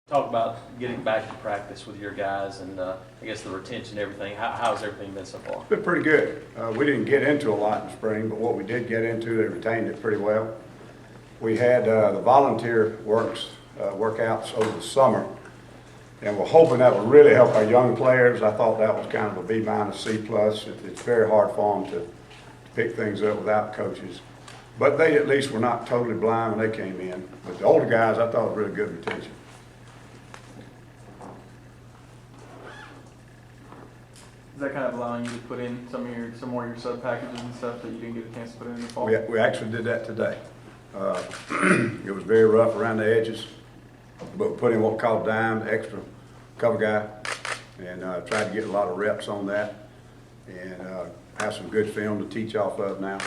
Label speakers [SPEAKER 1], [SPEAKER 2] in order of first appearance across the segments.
[SPEAKER 1] Talk about getting back to practice with your guys and I guess the retention and everything. How's everything been so far?
[SPEAKER 2] It's been pretty good. We didn't get into a lot in spring, but what we did get into, they retained it pretty well. We had the volunteer workouts over the summer, and we're hoping that will really help our young players. I thought that was kind of a B-, C+. It's very hard for them to pick things up without coaches. But they at least were not totally blind when they came in. But the older guys, I thought, was really good retention.
[SPEAKER 3] Is that kind of allowing you to put in some more of your sub packages and stuff that you didn't get a chance to put in the fall?
[SPEAKER 2] We actually did that today. It was very rough around the edges, but we put in what we call dime, extra cover guy, and tried to get a lot of reps on that, and have some good film to teach off of now.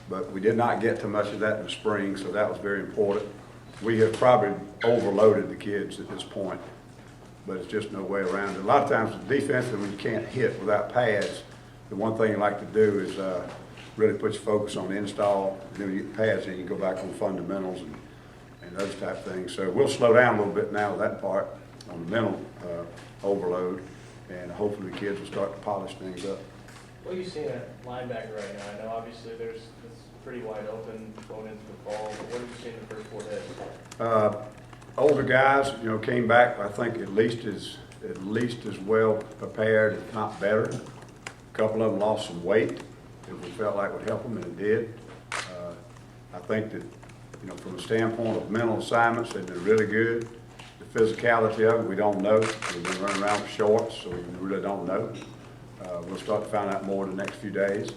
[SPEAKER 2] But we did not get too much of that in the spring, so that was very important. We have probably overloaded the kids at this point, but it's just no way around it. A lot of times the defense, when you can't hit without pads, the one thing you like to do is really put your focus on the install. And then when you get pads, then you go back on fundamentals and those type of things. So we'll slow down a little bit now with that part on the mental overload, and hopefully the kids will start to polish things up.
[SPEAKER 4] What are you seeing at linebacker right now? I know obviously it's pretty wide open going into the fall, but what have you seen in the first 4 days?
[SPEAKER 2] Older guys, came back, I think at least as well prepared, if not better. A couple of them lost some weight that we felt like would help them, and it did. I think that, from a standpoint of mental assignments, they've been really good. The physicality of it, we don't know. We've been running around with shorts, so we really don't know. We'll start to find out more in the next few days.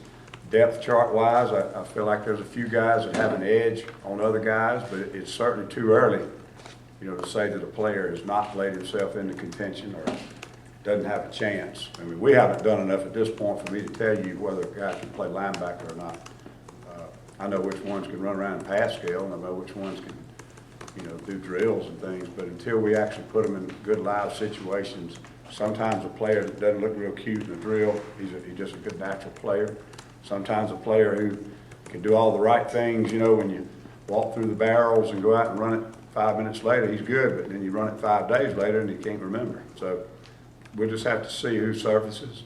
[SPEAKER 2] Depth chart-wise, I feel like there's a few guys that have an edge on other guys, but it's certainly too early, to say that a player has not played himself into contention or doesn't have a chance. I mean, we haven't done enough at this point for me to tell you whether a guy can play linebacker or not. I know which ones can run around and pass scale, and I know which ones can, do drills and things, but until we actually put them in good live situations, sometimes a player that doesn't look real cute in a drill, he's just a good natural player. Sometimes a player who can do all the right things, when you walk through the barrels and go out and run it 5 minutes later, he's good, but then you run it 5 days later and he can't remember. So we'll just have to see who surfaces.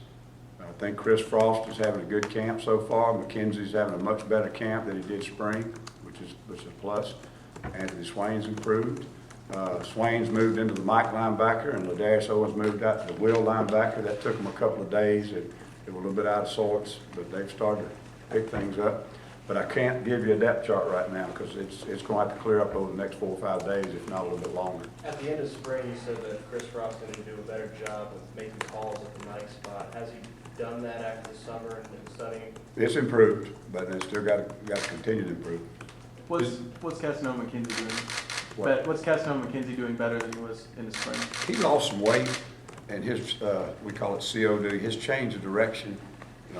[SPEAKER 2] I think Chris Frost is having a good camp so far. McKenzie's having a much better camp than he did spring, which is a plus. Anthony Swain's improved. Swain's moved into the Mike linebacker, and Ladarius Owens moved out to the Will linebacker. That took them a couple of days. They were a little bit out of sorts, but they've started to pick things up. But I can't give you a depth chart right now because it's going to have to clear up over the next 4 or 5 days, if not a little bit longer.
[SPEAKER 4] At the end of spring, you said that Chris Frost needed to do a better job with making calls at the Mike spot. Has he done that after the summer and been studying?
[SPEAKER 2] It's improved, but it's still got to continue to improve.
[SPEAKER 3] What's Casanova McKenzie doing?
[SPEAKER 2] What?
[SPEAKER 3] What's Casanova McKenzie doing better than he was in the spring?
[SPEAKER 2] He lost some weight, and his, we call it COD, his change of direction,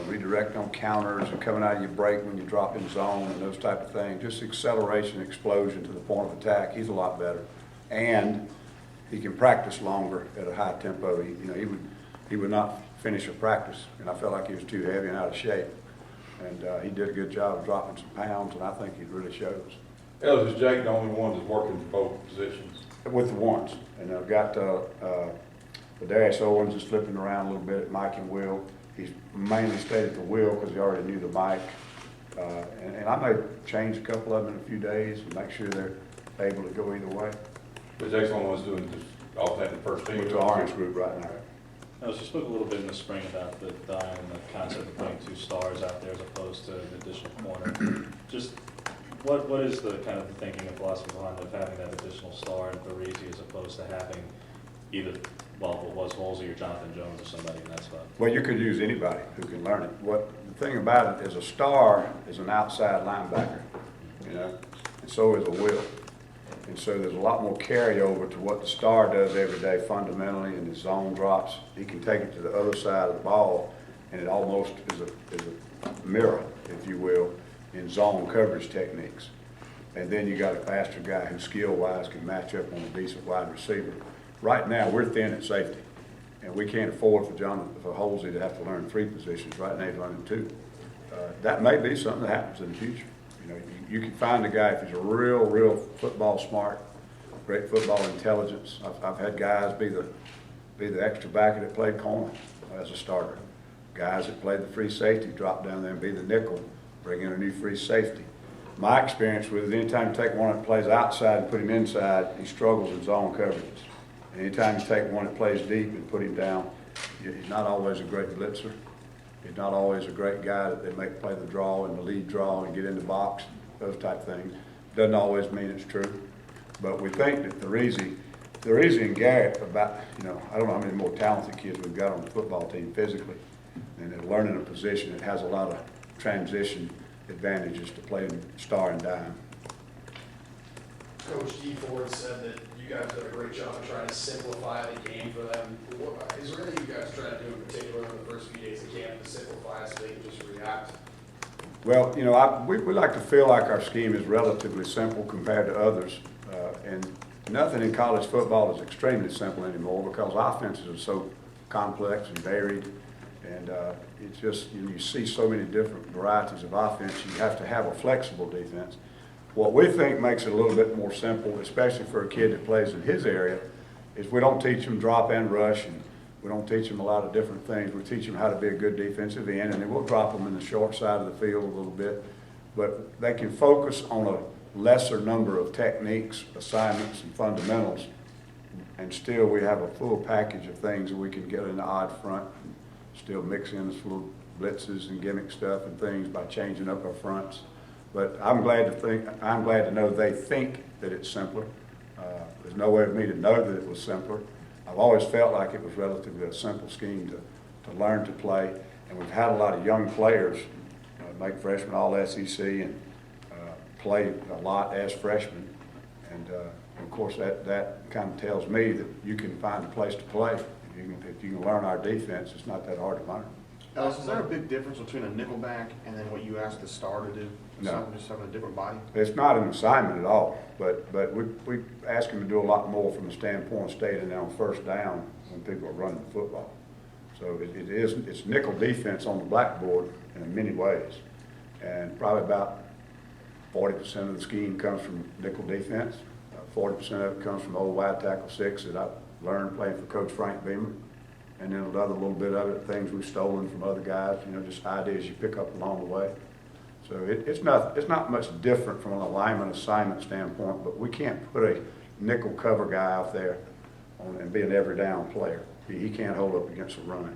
[SPEAKER 2] redirect on counters and coming out of your break when you drop in zone and those type of things, just acceleration, explosion to the point of attack. He's a lot better, and he can practice longer at a high tempo. He would not finish a practice, and I felt like he was too heavy and out of shape. And he did a good job of dropping some pounds, and I think it really shows.
[SPEAKER 5] Ellis, is Jake the only one that's working both positions?
[SPEAKER 2] With the ones, and I've got Ladarius Owens is flipping around a little bit at Mike and Will. He's mainly stayed at the Will because he already knew the Mike. And I may change a couple of them in a few days and make sure they're able to go either way.
[SPEAKER 5] But Jake's the only one that's doing this alternating the first team.
[SPEAKER 2] With the orange group right now.
[SPEAKER 1] I was just spoke a little bit in the spring about the concept of putting 2 stars out there as opposed to an additional corner. Just what is the kind of the thinking and philosophy behind of having that additional star in Parisi as opposed to having either, well, if it was Halsey or Jonathan Jones or somebody in that spot?
[SPEAKER 2] Well, you could use anybody who can learn it. The thing about it is a star is an outside linebacker, and so is a Will. And so there's a lot more carryover to what the star does every day fundamentally in his zone drops. He can take it to the other side of the ball, and it almost is a mirror, if you will, in zone coverage techniques. And then you got a faster guy who skill-wise can match up on a decent wide receiver. Right now, we're thin at safety, and we can't afford for Halsey to have to learn 3 positions. Right now, he's learning 2. That may be something that happens in the future. You can find a guy, if he's a real football smart, great football intelligence. I've had guys be the extra backer that played corner as a starter. Guys that played the free safety drop down there and be the nickel, bring in a new free safety. My experience with it, anytime you take one that plays outside and put him inside, he struggles in zone coverages. And anytime you take one that plays deep and put him down, he's not always a great blitzer. He's not always a great guy that they make play the draw and the lead draw and get in the box, those type things. Doesn't always mean it's true. But we think that Thereese and Garrett about, I don't know how many more talented kids we've got on the football team physically. And they're learning a position that has a lot of transition advantages to playing star and dime.
[SPEAKER 6] Coach D. Ford said that you guys did a great job of trying to simplify the game for them. Is there anything you guys try to do in particular in the first few days of camp to simplify it so they can just react?
[SPEAKER 2] Well, we like to feel like our scheme is relatively simple compared to others. And nothing in college football is extremely simple anymore because offenses are so complex and varied. And it's just, you see so many different varieties of offense, you have to have a flexible defense. What we think makes it a little bit more simple, especially for a kid that plays in his area, is we don't teach them drop and rush, and we don't teach them a lot of different things. We teach them how to be a good defensive end, and then we'll drop them in the short side of the field a little bit. But they can focus on a lesser number of techniques, assignments, and fundamentals, and still we have a full package of things that we can get in the odd front, and still mix in some little blitzes and gimmick stuff and things by changing up our fronts. But I'm glad to know they think that it's simpler. There's no way for me to know that it was simpler. I've always felt like it was relatively a simple scheme to learn to play, and we've had a lot of young players make freshmen all SEC and play a lot as freshmen. And of course that kind of tells me that you can find a place to play. If you can learn our defense, it's not that hard to learn.
[SPEAKER 7] Ellis, is there a big difference between a nickelback and then what you asked the star to do?
[SPEAKER 2] No.
[SPEAKER 7] Just having a different body?
[SPEAKER 2] It's not an assignment at all, but we ask him to do a lot more from the standpoint of staying there on first down when people are running the football. So it's nickel defense on the blackboard in many ways. And probably about 40% of the scheme comes from nickel defense. 40% of it comes from old wide tackle 6 that I learned playing for Coach Frank Beamer. And then another little bit of it, things we've stolen from other guys, just ideas you pick up along the way. So it's not much different from an alignment assignment standpoint, but we can't put a nickel cover guy out there and be an every down player. He can't hold up against a run.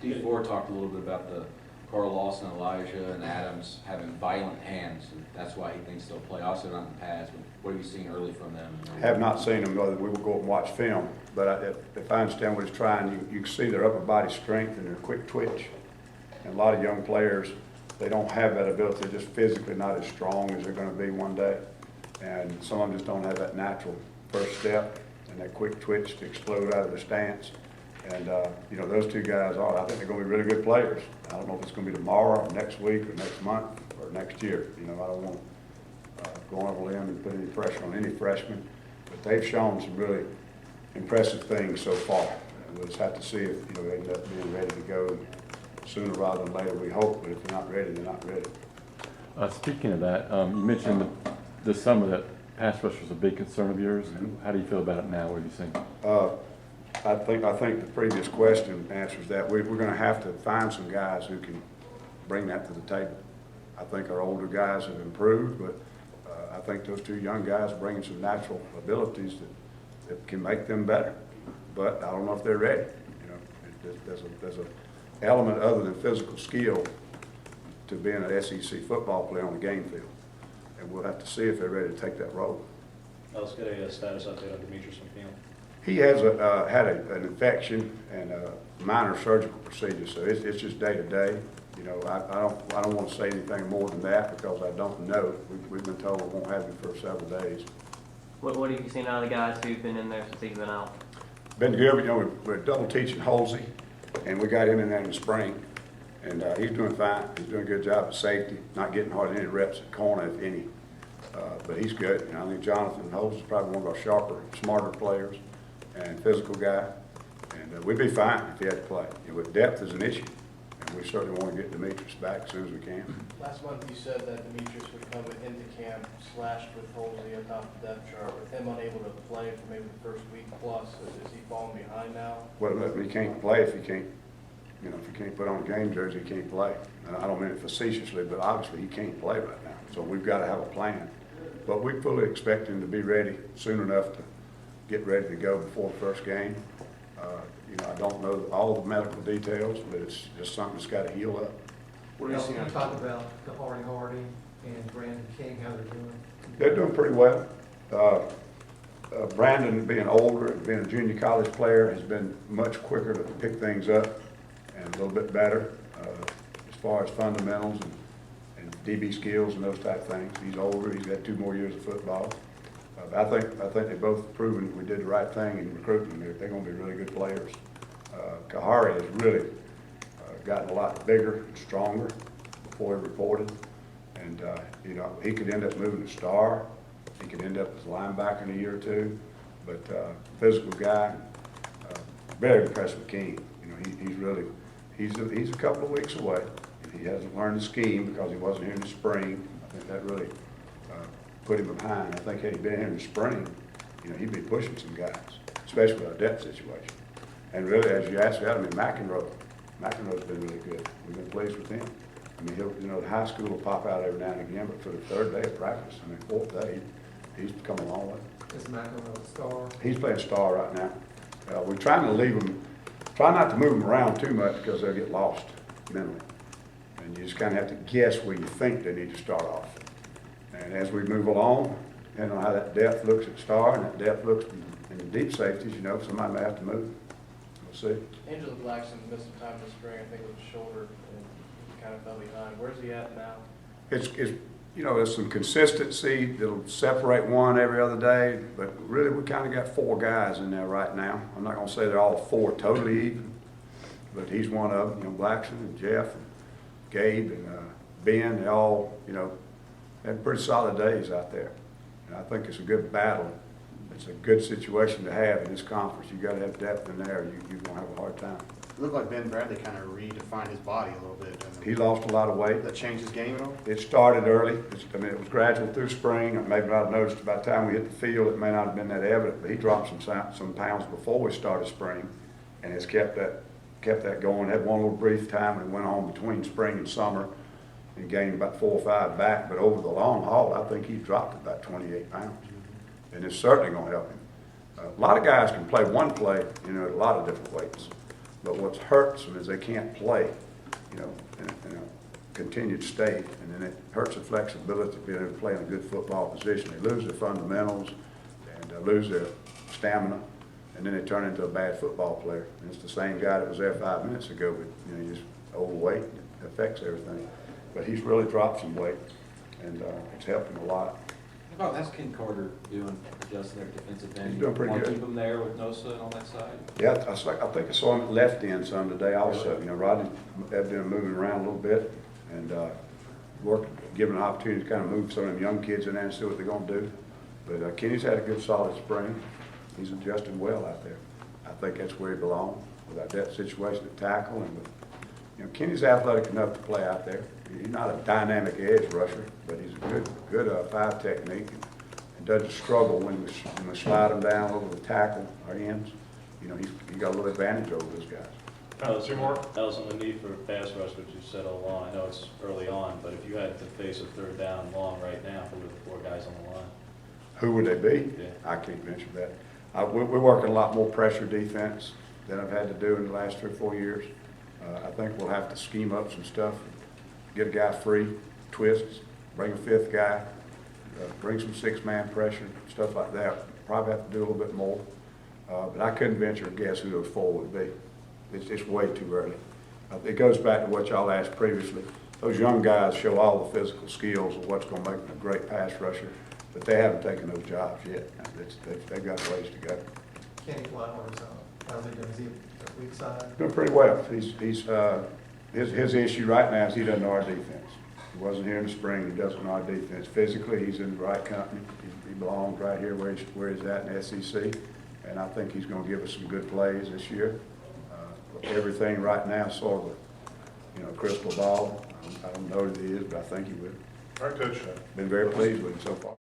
[SPEAKER 8] D. Ford talked a little bit about the Carl Lawson, Elijah, and Adams having violent hands, and that's why he thinks they'll play. Also not in the past, but what have you seen early from them?
[SPEAKER 2] Have not seen them, though. We will go and watch film, but if I understand what he's trying, you can see their upper body strength and their quick twitch. And a lot of young players, they don't have that ability. They're just physically not as strong as they're going to be one day. And some of them just don't have that natural first step and that quick twitch to explode out of the stance. And, those two guys I think they're going to be really good players. I don't know if it's going to be tomorrow or next week or next month or next year. I don't want to go on a limb and put any pressure on any freshman. But they've shown some really impressive things so far. And we'll just have to see if, they end up being ready to go sooner rather than later, we hope. But if they're not ready, they're not ready.
[SPEAKER 9] Speaking of that, you mentioned this summer that pass rush was a big concern of yours.
[SPEAKER 2] Mm-hmm.
[SPEAKER 9] How do you feel about it now? What have you seen?
[SPEAKER 2] I think the previous question answers that. We're going to have to find some guys who can bring that to the table. I think our older guys have improved, but I think those two young guys bringing some natural abilities that can make them better. But I don't know if they're ready. There's an element other than physical skill to being an SEC football player on the game field, and we'll have to see if they're ready to take that role.
[SPEAKER 1] Let's get a status update on Demetrius McNeil.
[SPEAKER 2] He has had an infection and a minor surgical procedure, so it's just day to day. I don't want to say anything more than that because I don't know. We've been told we won't have him for several days.
[SPEAKER 10] What have you seen out of the guys who've been in there since he's been out?
[SPEAKER 2] Been good, but we're double teaching Halsey, and we got him in there in the spring, and he's doing fine. He's doing a good job at safety, not getting hardly any reps at corner, if any. But he's good. I think Jonathan Holmes is probably one of our sharper, smarter players and physical guy. And we'd be fine if he had to play. With depth is an issue. we certainly want to get Demetrius back as soon as we can.
[SPEAKER 4] Last month you said that Demetrius would come into camp slashed with Halsey atop the depth chart, with him unable to play for maybe the first week plus. Is he falling behind now?
[SPEAKER 2] Well, look, he can't play if he can't, you know, if he can't put on a game jersey, he can't play. And I don't mean it facetiously, but obviously he can't play right now. So we've got to have a plan. But we fully expect him to be ready soon enough to get ready to go before the first game. You know, I don't know all the medical details, but it's just something that's got to heal up.
[SPEAKER 7] What are you seeing?
[SPEAKER 11] Can you talk about the Hardy and Brandon King, how they're doing?
[SPEAKER 2] They're doing pretty well. Brandon, being older, being a junior college player, has been much quicker to pick things up and a little bit better as far as fundamentals and DB skills and those type of things. He's older. He's got 2 more years of football. I think they've both proven we did the right thing in recruiting. They're going to be really good players. Kahari has really gotten a lot bigger and stronger before he reported. And, you know, he could end up moving to star. He could end up as a linebacker in a year or 2. But physical guy, very impressed with King. You know, he's a couple of weeks away. He hasn't learned the scheme because he wasn't here in the spring. I think that really put him behind. I think had he been here in the spring, you know, he'd be pushing some guys, especially with our depth situation. And really, as you asked about, I mean, McEnroe's been really good. We've been pleased with him. I mean, he'll, you know, the high school will pop out every now and again, but for the 3rd day of practice, I mean, 4th day, he's come a long way.
[SPEAKER 11] Is McEnroe a star?
[SPEAKER 2] He's playing star right now. We're trying to leave him, try not to move him around too much because they'll get lost mentally. And you just kind of have to guess where you think they need to start off. And as we move along, depending on how that depth looks at star and that depth looks in the deep safeties, you know, somebody may have to move. We'll see.
[SPEAKER 4] Angela Blackson's missed some time this spring, I think with his shoulder, and he kind of fell behind. Where's he at now?
[SPEAKER 2] It's you know, there's some consistency that'll separate one every other day, but really we kind of got 4 guys in there right now. I'm not going to say they're all 4 totally even, but he's one of them. You know, Blackson and Jeff and Gabe and Ben, they all, you know, had pretty solid days out there. And I think it's a good battle. It's a good situation to have in this conference. You got to have depth in there. You're going to have a hard time.
[SPEAKER 7] It looked like Ben Bradley kind of redefined his body a little bit.
[SPEAKER 2] He lost a lot of weight.
[SPEAKER 7] That changed his game at all?
[SPEAKER 2] It started early. It was gradual through spring. I maybe not noticed by the time we hit the field, it may not have been that evident, but he dropped some pounds before we started spring, and has kept that going. Had one little brief time and went on between spring and summer and gained about 4 or 5 back. But over the long haul, I think he's dropped about 28 pounds, and it's certainly going to help him. A lot of guys can play one play, you know, at a lot of different weights. But what hurts them is they can't play, you know, in a continued state, and then it hurts the flexibility to be able to play in a good football position. They lose their fundamentals, and they lose their stamina, and then they turn into a bad football player. And it's the same guy that was there 5 minutes ago, but you know, he's overweight. It affects everything. But he's really dropped some weight, and it's helped him a lot.
[SPEAKER 8] How about that's Ken Carter doing, adjusting their defensive end?
[SPEAKER 2] He's doing pretty
[SPEAKER 8] Want to
[SPEAKER 2] good.
[SPEAKER 8] keep him there with Nosa and on that side?
[SPEAKER 2] Yeah, I think I saw him at left end some today also. You know, Rodney evidently moving around a little bit and giving an opportunity to kind of move some of them young kids in there and see what they're going to do. But Kenny's had a good solid spring. He's adjusted well out there. I think that's where he belongs with our depth situation at tackle. And with, you know, Kenny's athletic enough to play out there. He's not a dynamic edge rusher, but he's a good 5 technique and doesn't struggle when we slide him down over the tackle, our ends. You know, he's got a little advantage over those guys.
[SPEAKER 1] Allison, the need for pass rush, which you said all along, I know it's early on, but if you had to face a 3rd down long right now, who are the 4 guys on the line?
[SPEAKER 2] Who would they be?
[SPEAKER 1] Yeah.
[SPEAKER 2] I can't venture that. We're working a lot more pressure defense than I've had to do in the last 3 or 4 years. I think we'll have to scheme up some stuff, get a guy free, twists, bring a 5th guy, bring some 6-man pressure, stuff like that. Probably have to do a little bit more. But I couldn't venture to guess who those 4 would be. It's way too early. It goes back to what y'all asked previously. Those young guys show all the physical skills of what's going to make them a great pass rusher, but they haven't taken those jobs yet. They've got ways to go.
[SPEAKER 11] Kenny Flyhart's how's he doing? Is he a weak side?
[SPEAKER 2] Doing pretty well. His issue right now is he doesn't know our defense. He wasn't here in the spring. He doesn't know our defense. Physically, he's in the right company. He belongs right here where he's at in the SEC, and I think he's going to give us some good plays this year. Everything right now sort of, you know, crystal ball. I don't know what it is, but I think he will.
[SPEAKER 5] All right, Coach.
[SPEAKER 2] Been very pleased with him so far.